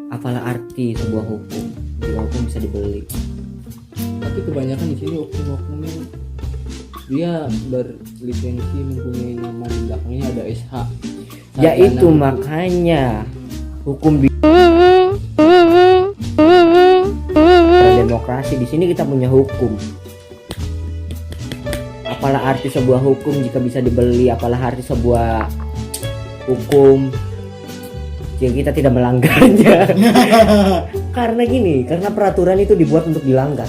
Apalah arti sebuah hukum jika hukum bisa dibeli? Tapi kebanyakan di sini oknum-oknumnya dia berlisensi, mempunyai nama di belakangnya ada SH. Ya itu makanya hukum demokrasi di sini kita punya hukum. Apalah arti sebuah hukum jika bisa dibeli? Apalah arti sebuah hukum jika kita tidak melanggarnya? Karena peraturan itu dibuat untuk dilanggar.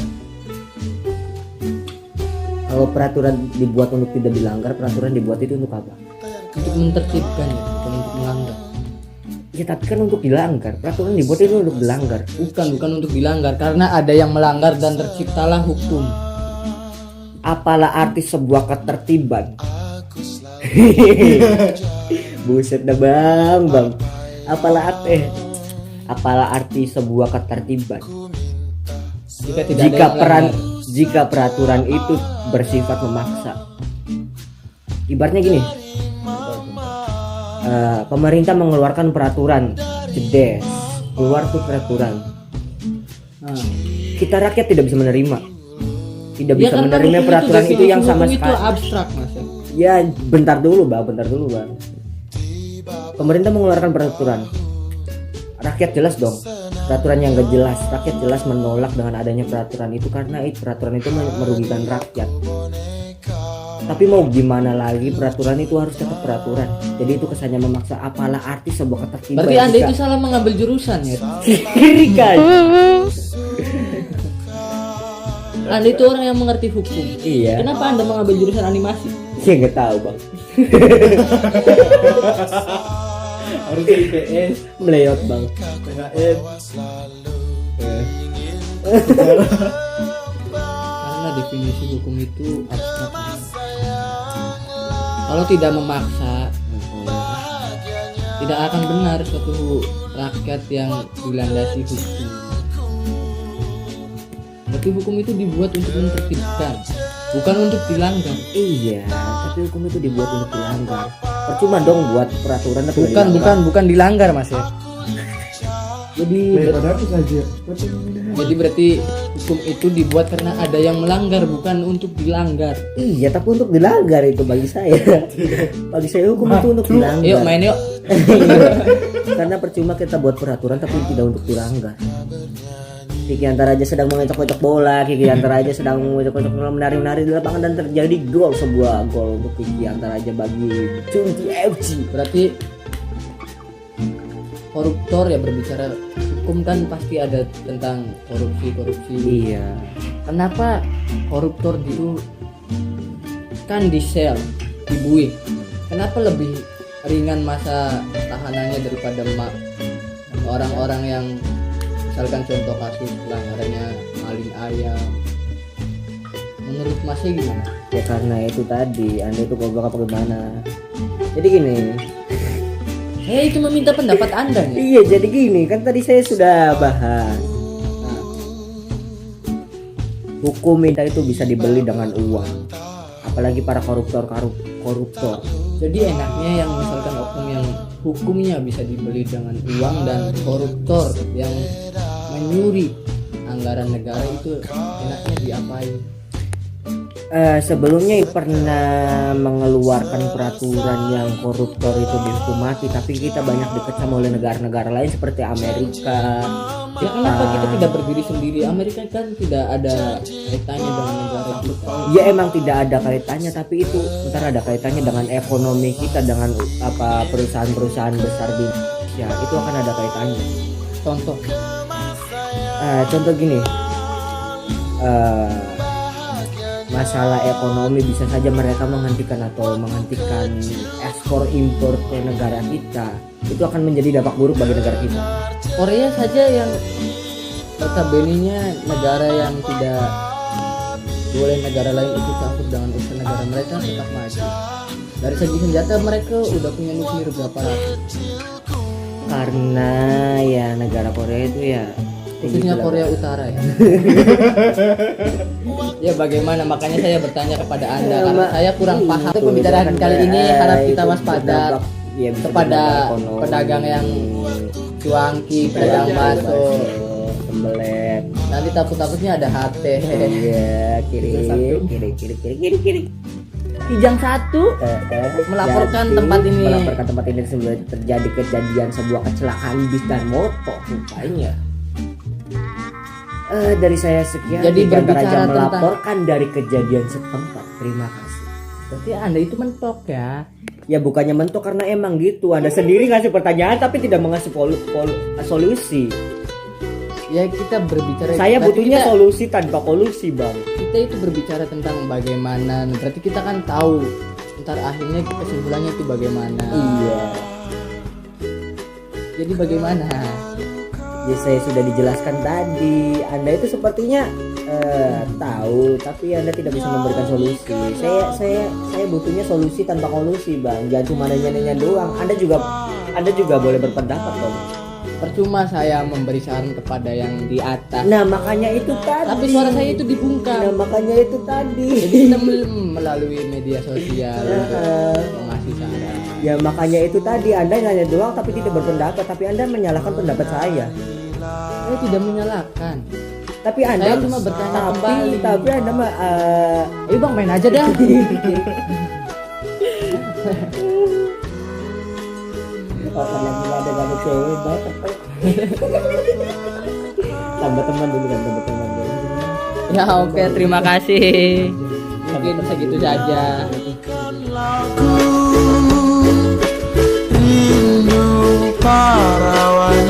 Kalau peraturan dibuat untuk tidak dilanggar, peraturan dibuat itu untuk apa? Untuk menertibkan ya, bukan untuk melanggar. Ya tapi kan untuk dilanggar. Peraturan dibuat itu untuk dilanggar. Bukan untuk dilanggar, karena ada yang melanggar dan terciptalah hukum. Apalah arti sebuah ketertiban? Buset dah bang. Apalah arti sebuah ketertiban jika peraturan itu bersifat memaksa? Ibaratnya gini, pemerintah mengeluarkan peraturan, jedes, keluar tuh peraturan. Kita rakyat tidak bisa menerima, peraturan itu yang sama sekali. Itu abstrak mas. Ya bentar dulu bang. Pemerintah mengeluarkan peraturan, rakyat jelas dong peraturan yang gak jelas. Rakyat jelas menolak dengan adanya peraturan itu karena peraturan itu merugikan rakyat. Tapi mau gimana lagi, peraturan itu harus tetap peraturan. Jadi itu kesannya memaksa. Apalah arti sebuah ketertiban? Berarti anda itu salah mengambil jurusan ya? Kiri kan? Anda itu orang yang mengerti hukum. Iya. Kenapa anda mengambil jurusan animasi? Saya nggak tahu bang. Harusnya IPS, Meleot bang. PKN. Karena definisi hukum itu abstrak. Kalau tidak memaksa, tidak akan benar suatu rakyat yang dilandasi hukum. Tapi hukum itu dibuat untuk menertibkan, bukan untuk dilanggar. Iya, tapi hukum itu dibuat untuk dilanggar. Percuma dong buat peraturan tapi Bukan dilanggar mas ya. Jadi berarti hukum itu dibuat karena ada yang melanggar, bukan untuk dilanggar. Iya, tapi untuk dilanggar itu bagi saya. Bagi saya hukum itu untuk dilanggar. Yuk main yuk. Karena percuma kita buat peraturan tapi tidak untuk dilanggar. Kiki Antara aja sedang mengocok-ocok bola, Kiki Antara aja sedang mengocok-ocok menari-menari di lapangan dan terjadi sebuah gol untuk Kiki Antara aja bagi Cunti FC. Berarti koruptor ya, berbicara hukum kan pasti ada tentang korupsi. Iya. Kenapa koruptor itu kan di sel, dibuih? Kenapa lebih ringan masa tahanannya daripada orang-orang yang misalkan contoh kasus pelanggarannya maling ayam? Menurut masnya gimana? Ya karena itu tadi, Anda itu goblok apa gimana? Jadi gini. Saya itu meminta pendapat Anda ya? Iya, jadi gini, kan tadi saya sudah bahas. Nah, hukum itu bisa dibeli dengan uang. Apalagi para koruptor. Jadi enaknya yang misalkan oknum yang hukumnya bisa dibeli dengan uang dan koruptor yang menyuri anggaran negara itu enaknya diapain? Sebelumnya pernah mengeluarkan peraturan yang koruptor itu dihukum mati, tapi kita banyak dikecam oleh negara-negara lain seperti Amerika. Ya kenapa kita tidak berdiri sendiri? Amerika kan tidak ada kaitannya dengan negara kita. Ya emang tidak ada kaitannya, tapi itu ntar ada kaitannya dengan ekonomi kita, dengan apa perusahaan-perusahaan besar di Indonesia. Itu akan ada kaitannya. Contoh gini. Masalah ekonomi bisa saja mereka menghentikan ekspor impor ke negara kita. Itu akan menjadi dampak buruk bagi negara kita. Korea saja yang notabene-nya negara yang tidak boleh negara lain ikut campur dengan urusan negara mereka tetap maju. Dari segi senjata mereka udah punya nuklir berapa ratus. Karena ya negara Korea itu ya khususnya Korea Utara ya. Ya bagaimana, makanya saya bertanya kepada Anda karena saya kurang paham. Untuk pembicaraan kali ini harap kita waspada kepada pedagang yang cuangki, pedagang bakso. Pembelet. Nanti takut-takutnya ada HT. Iya, kiri. Kijang satu melaporkan tempat ini. Melaporkan tempat ini sebelum terjadi kejadian sebuah kecelakaan bis dan motor rupanya. Dari saya sekian. Jadi Tiga berbicara Raja tentang- melaporkan dari kejadian setempat. Terima kasih. Berarti Anda itu mentok ya. Ya bukannya mentok karena emang gitu. Anda sendiri ngasih pertanyaan tapi tidak mengasih solusi. Ya kita berbicara. Saya berarti butuhnya kita- solusi tanpa kolusi, Bang. kita itu berbicara tentang bagaimana, berarti kita kan tahu ntar akhirnya kesimpulannya itu bagaimana. Iya. Jadi bagaimana? Ya saya sudah dijelaskan tadi. Anda itu sepertinya tahu tapi Anda tidak bisa memberikan solusi. Saya butuhnya solusi tanpa kolusi, Bang. Jangan cuma nanya-nanya doang. Anda juga boleh berpendapat dong. Percuma saya memberi saran kepada yang di atas. Nah, makanya itu tadi. Tapi suara saya itu Nah, dibungkam. makanya itu tadi. Jadi kita melalui media sosial untuk mengasih saran. Ya makanya itu tadi. Anda nanya doang tapi tidak berpendapat, tapi Anda menyalahkan pendapat saya. Saya tidak menyalahkan. Tapi Anda Saya cuma bertanya kembali. Tapi Anda mah Ayo bang main aja dah. karena cuma ada kamu cewek banget. Tambah teman dulu kan, tambah teman dulu. Ya oke, terima kasih. Mungkin segitu saja. Rindu para wanita